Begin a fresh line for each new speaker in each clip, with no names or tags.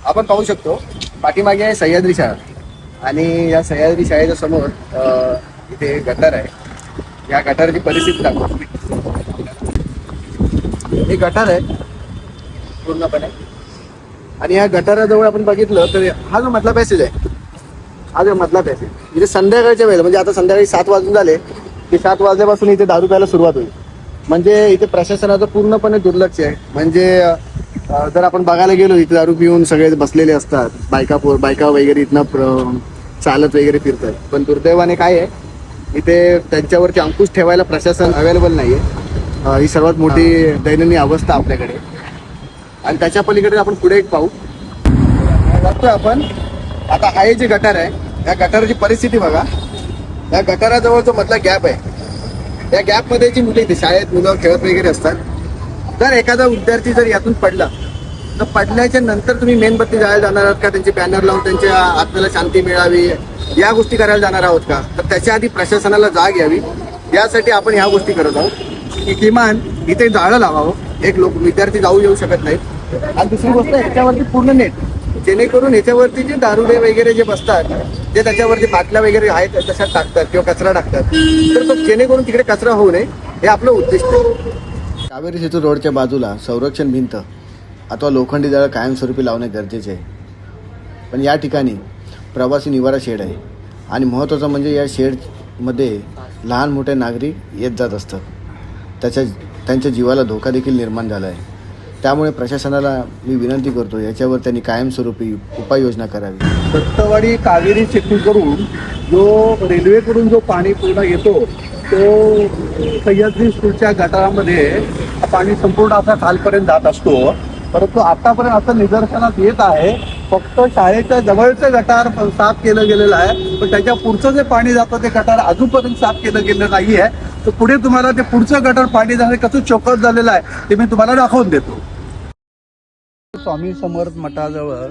आपण पाहू शकतो पाठीमागे आहे सह्याद्री शाळा आणि या सह्याद्री शाळेच्या समोर इथे गटार आहे. या गटाराची परिस्थिती दाखवतो मी. हे गटार आहे पूर्णपणे आणि या गटाराजवळ आपण बघितलं तर हा जो मधला पॅसेज आहे, हा जो मधला पॅसेज इथे संध्याकाळच्या वेळेला म्हणजे आता संध्याकाळी 7 वाजून झाले की 7 वाजल्यापासून इथे दारू प्यायला सुरुवात होईल. म्हणजे इथे प्रशासनाचं पूर्णपणे दुर्लक्ष आहे. म्हणजे जर आपण बघायला गेलो इथे दारू पिऊन सगळे बसलेले असतात, बायका वगैरे इथनं चालत वगैरे फिरतात. पण दुर्दैवाने काय आहे इथे त्यांच्यावरती अंकुश ठेवायला प्रशासन अवेलेबल नाहीये. ही सर्वात मोठी दैनंदिन अवस्था आपल्याकडे. आणि त्याच्या पलीकडे आपण पुढे एक पाहू बघतोय आपण. आता हा जे गटार आहे या गटाराची परिस्थिती बघा. या गटाराजवळ जो मधला गॅप आहे या गॅपमध्ये जी मुलं इथे शाळेत मुलं खेळत वगैरे असतात, जर एखादा विद्यार्थी जर यातून पडला तर पडल्याच्या नंतर तुम्ही मेणबत्ती जायला जाणार आहात का? त्यांचे बॅनर लावून त्यांच्या आत्म्याला शांती मिळावी या गोष्टी करायला जाणार आहोत का? तर त्याच्या आधी प्रशासनाला जाग यावी यासाठी आपण ह्या गोष्टी करत आहोत की किमान इथे जाळं लावावं. एक विद्यार्थी जाऊ येऊ शकत नाहीत. आणि दुसरी गोष्ट ह्याच्यावरती पूर्ण नेट, जेणेकरून ह्याच्यावरती जे दारुडे वगैरे जे बसतात जे त्याच्यावरती बाटल्या वगैरे आहेत तशा टाकतात किंवा कचरा टाकतात, तर तो जेणेकरून तिकडे कचरा होऊ नये हे आपलं उद्दिष्ट आहे. कावेरी सेतू रोडच्या बाजूला संरक्षण भिंत अथवा लोखंडी जाळं कायमस्वरूपी लावणे गरजेचे आहे. पण या ठिकाणी प्रवासी निवारा शेड आहे आणि महत्त्वाचं म्हणजे या शेडमध्ये लहान मोठे नागरिक येत जात असतात. त्यांच्या जीवाला धोका देखील निर्माण झाला आहे. त्यामुळे प्रशासनाला मी विनंती करतो याच्यावर त्यांनी कायमस्वरूपी उपाययोजना करावी.
दत्तवाडी कावेरी सेतूकडून जो रेल्वेकडून जो पाणी पूर्ण येतो तो सह्याद्री स्कूलच्या गटारामध्ये पाणी संपूर्ण असा खालपर्यंत जात असतो. परंतु आतापर्यंत असं निदर्शनास येत आहे फक्त शाळेच्या जवळचं गटार साफ केलं गेलेलं आहे, पण त्याच्या पुढचं जे पाणी जातं ते गटार अजूनपर्यंत साफ केलं गेलं नाही आहे. तर पुढे तुम्हाला ते पुढचं गटार पाणी जाणे कसं चोकत झालेलं आहे ते मी तुम्हाला दाखवून देतो. स्वामी समर्थ मठाजवळ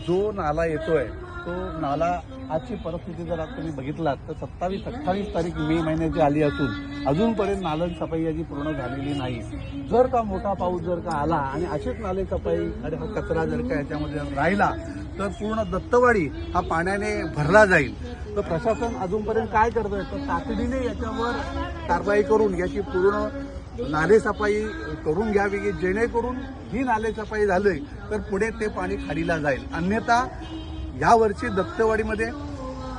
जो नाला येतोय तो नाला आजची परिस्थिती जर आता तुम्ही बघितलात तर 27-28 तारीख मे महिन्याची आली असून अजूनपर्यंत नालन सफाई याची पूर्ण झालेली नाही. जर का मोठा पाऊस जर का आला आणि अशीच नाले सफाई आणि हा कचरा जर का याच्यामध्ये राहिला तर पूर्ण दत्तवाडी हा पाण्याने भरला जाईल. तर प्रशासन अजूनपर्यंत काय करतोय तर तातडीने याच्यावर कारवाई करून याची पूर्ण नालेसफाई करून घ्यावी की जेणेकरून ही नालेसफाई झाली तर पुढे ते पाणी खाडीला जाईल. अन्यथा यावर्षी दत्तवाडीमध्ये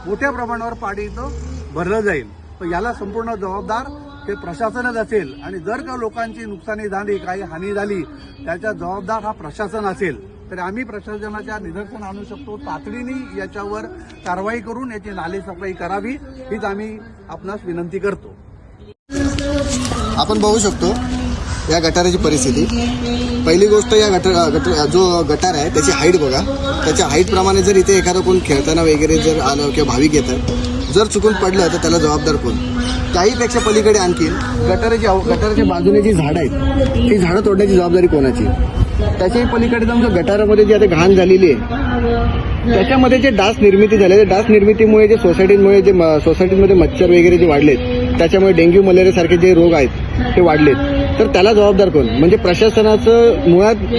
मोठ्या प्रमाणावर पाणी इथं भरलं जाईल. तर याला संपूर्ण जबाबदार ते प्रशासनच असेल आणि जर का लोकांची नुकसानी झाली, काही हानी झाली त्याचा जबाबदार हा प्रशासन असेल. तर आम्ही प्रशासनाच्या निदर्शन आणू शकतो. तातडीने याच्यावर कारवाई करून याची नालेसफाई करावी हीच आम्ही आपणास विनंती करतो.
आपण बघू शकतो या गटाराची परिस्थिती. पहिली गोष्ट या जो गटार आहे त्याची हाईट बघा. त्याच्या हाईटप्रमाणे जर इथे एखादं कोण खेळताना वगैरे जर आलं किंवा भाविक येतात जर चुकून पडलं तर त्याला जबाबदार कोण? त्याहीपेक्षा पलीकडे आणखी गटाराच्या बाजूने जी झाडं आहेत ती झाडं तोडण्याची जबाबदारी कोणाची? त्याच्याही पलीकडे जाऊन जो गटारामध्ये जी आता घाण झालेली आहे त्याच्यामध्ये जे डास निर्मिती झाले, डास निर्मितीमुळे जे सोसायटीमध्ये मच्छर वगैरे जे वाढलेत त्याच्यामुळे डेंग्यू मलेरियासारखे जे रोग आहेत ते वाढलेत. तर त्याला जबाबदार कोण? म्हणजे प्रशासनाचं मुळात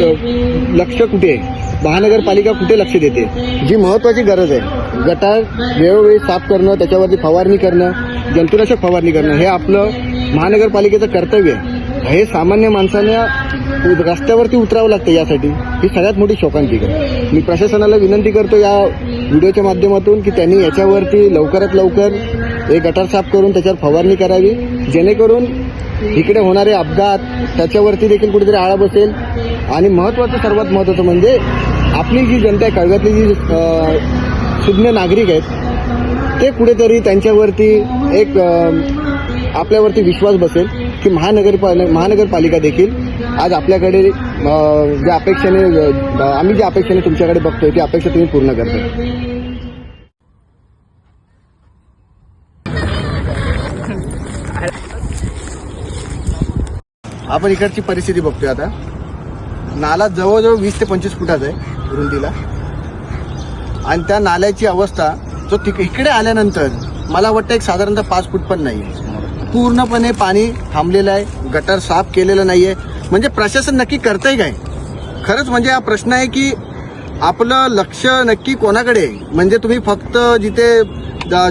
लक्ष कुठे आहे? महानगरपालिका कुठे लक्ष देते? जी महत्त्वाची गरज आहे गटार वेळोवेळी साफ करणं, त्याच्यावरती फवारणी करणं, जंतुनाशक फवारणी करणं हे आपलं महानगरपालिकेचं कर्तव्य आहे. हे सामान्य माणसांना रस्त्यावरती उतरावं लागतं यासाठी. ही सगळ्यात मोठी शोकांतिका आहे. मी प्रशासनाला विनंती करतो या व्हिडिओच्या माध्यमातून की त्यांनी याच्यावरती लवकरात लवकर हे गटार साफ करून त्याच्यावर फवारणी करावी जेणेकरून इकडे होणारे अपघात त्याच्यावरती देखील कुठेतरी आळा बसेल. आणि सर्वात महत्त्वाचं म्हणजे आपली जी जनता आहे, कळव्यातली जी सुज्ञ नागरिक आहेत ते कुठेतरी त्यांच्यावरती एक आपल्यावरती विश्वास बसेल की महानगरपालिका देखील आज आपल्याकडे ज्या अपेक्षेने तुमच्याकडे बघतोय ती अपेक्षा तुम्ही पूर्ण करताय. आपण इकडची परिस्थिती बघतोय. आता नाला जवळजवळ 20 ते 25 फुटाचा आहे रुंदीला आणि त्या नाल्याची अवस्था जो इकडे आल्यानंतर मला वाटतं एक साधारणतः 5 फूट पण नाही. पूर्णपणे पाणी थांबलेलं आहे, गटार साफ केलेलं नाहीये. म्हणजे प्रशासन नक्की करतंय काय? खरंच म्हणजे हा प्रश्न आहे की आपलं लक्ष नक्की कोणाकडे आहे? म्हणजे तुम्ही फक्त जिथे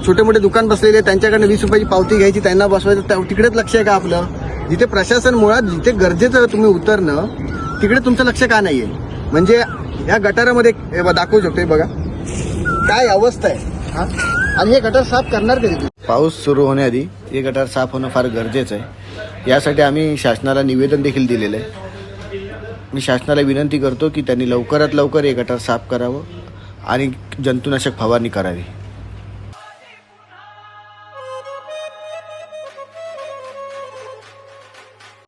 छोटे मोठे दुकान बसलेले त्यांच्याकडनं 20 रुपयाची पावती घ्यायची, त्यांना बसवायचं, तिकडेच लक्ष आहे का आपलं? जिथे प्रशासन मुळात जिथे गरजेचं तुम्ही उतरणं तिकडे तुमचं लक्ष का नाहीये? म्हणजे या गटारामध्ये दाखवू शकतो, बघा काय अवस्था आहे हा? आणि हे गटार साफ करणार कधी? पाऊस सुरू होण्याआधी हे गटार साफ होणं फार गरजेचं आहे. यासाठी आम्ही शासनाला निवेदन देखील दिलेलं आहे. मी शासनाला विनंती करतो की त्यांनी लवकरात लवकर हे गटार साफ करावं आणि जंतुनाशक फवारणी करावी.